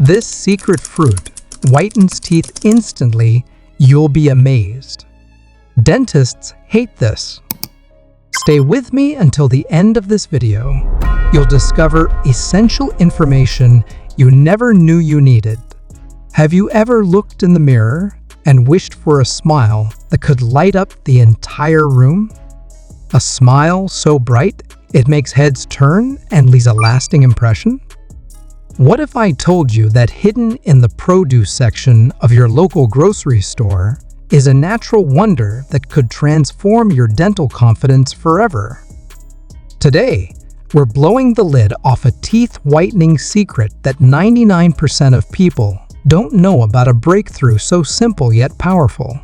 This secret fruit whitens teeth instantly. You'll be amazed. Dentists hate this. Stay with me until the end of this video. You'll discover essential information you never knew you needed. Have you ever looked in the mirror and wished for a smile that could light up the entire room? A smile so bright it makes heads turn and leaves a lasting impression? What if I told you that hidden in the produce section of your local grocery store is a natural wonder that could transform your dental confidence forever? Today, we're blowing the lid off a teeth whitening secret that 99% of people don't know about, a breakthrough so simple yet powerful.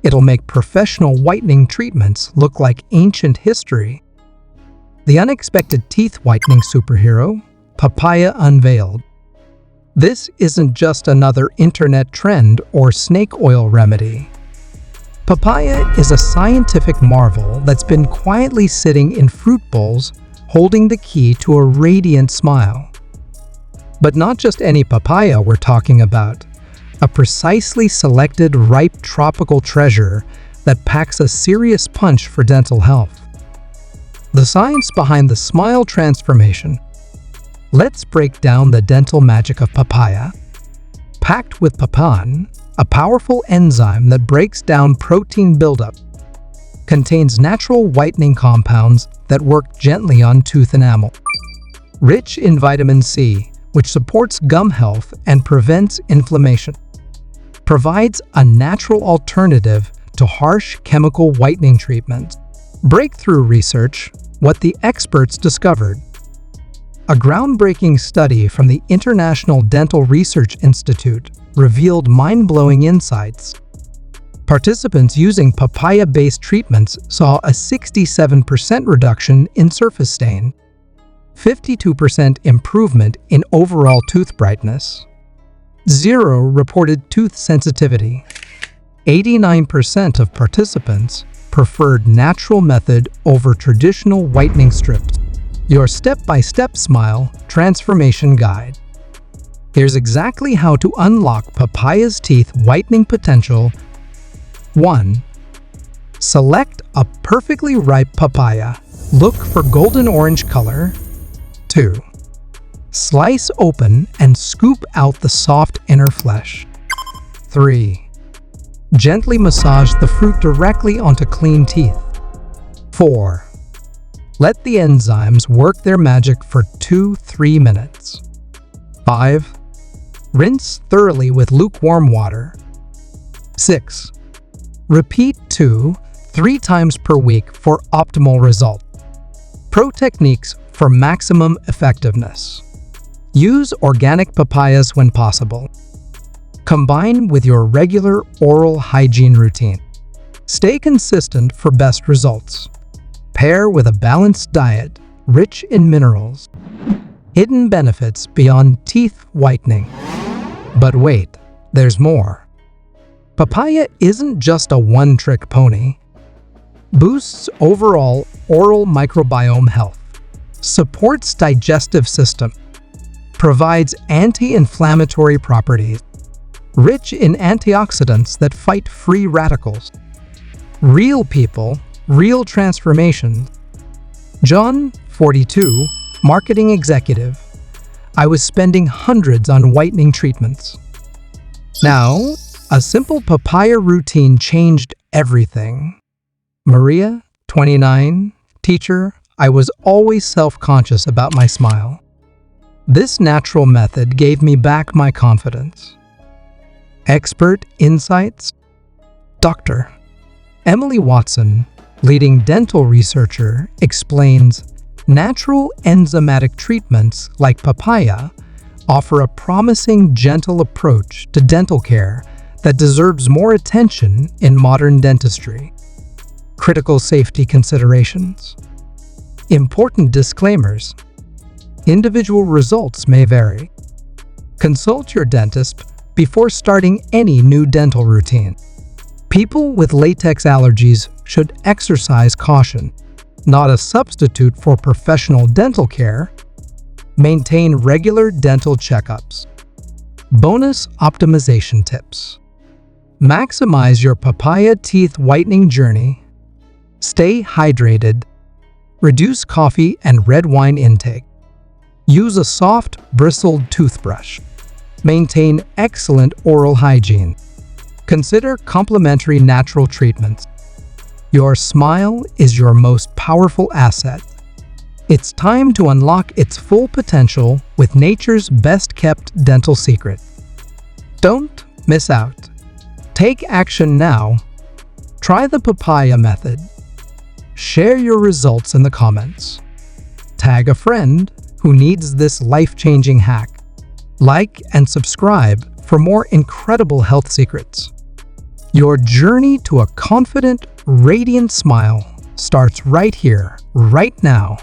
It'll make professional whitening treatments look like ancient history. The unexpected teeth whitening superhero, papaya unveiled. This isn't just another internet trend or snake oil remedy. Papaya is a scientific marvel that's been quietly sitting in fruit bowls, holding the key to a radiant smile. But not just any papaya we're talking about. A precisely selected ripe tropical treasure that packs a serious punch for dental health. The science behind the smile transformation. Let's break down the dental magic of papaya. Packed with papain, a powerful enzyme that breaks down protein buildup, contains natural whitening compounds that work gently on tooth enamel. Rich in vitamin C, which supports gum health and prevents inflammation, provides a natural alternative to harsh chemical whitening treatments. Breakthrough research, what the experts discovered. A groundbreaking study from the International Dental Research Institute revealed mind-blowing insights. Participants using papaya-based treatments saw a 67% reduction in surface stain, 52% improvement in overall tooth brightness, 0 reported tooth sensitivity. 89% of participants preferred natural method over traditional whitening strips. Your step-by-step smile transformation guide. Here's exactly how to unlock papaya's teeth whitening potential. 1. Select a perfectly ripe papaya. Look for golden orange color. 2. Slice open and scoop out the soft inner flesh. 3. Gently massage the fruit directly onto clean teeth. 4. Let the enzymes work their magic for 2-3 minutes. 5. Rinse thoroughly with lukewarm water. 6. Repeat 2-3 times per week for optimal result. Pro techniques for maximum effectiveness. Use organic papayas when possible. Combine with your regular oral hygiene routine. Stay consistent for best results. Pair with a balanced diet, rich in minerals. Hidden benefits beyond teeth whitening. But wait, there's more. Papaya isn't just a one-trick pony. Boosts overall oral microbiome health. Supports digestive system. Provides anti-inflammatory properties. Rich in antioxidants that fight free radicals. Real people, real transformation. John, 42, marketing executive. I was spending hundreds on whitening treatments. Now, a simple papaya routine changed everything. Maria, 29, teacher. I was always self-conscious about my smile. This natural method gave me back my confidence. Expert insights. Dr. Emily Watson, leading dental researcher, explains natural enzymatic treatments like papaya offer a promising, gentle approach to dental care that deserves more attention in modern dentistry. Critical safety considerations. Important disclaimers. Individual results may vary. Consult your dentist before starting any new dental routine. People with latex allergies should exercise caution. Not a substitute for professional dental care. Maintain regular dental checkups. Bonus optimization tips. Maximize your papaya teeth whitening journey. Stay hydrated. Reduce coffee and red wine intake. Use a soft, bristled toothbrush. Maintain excellent oral hygiene. Consider complementary natural treatments. Your smile is your most powerful asset. It's time to unlock its full potential with nature's best-kept dental secret. Don't miss out. Take action now. Try the papaya method. Share your results in the comments. Tag a friend who needs this life-changing hack. Like and subscribe for more incredible health secrets. Your journey to a confident, radiant smile starts right here, right now.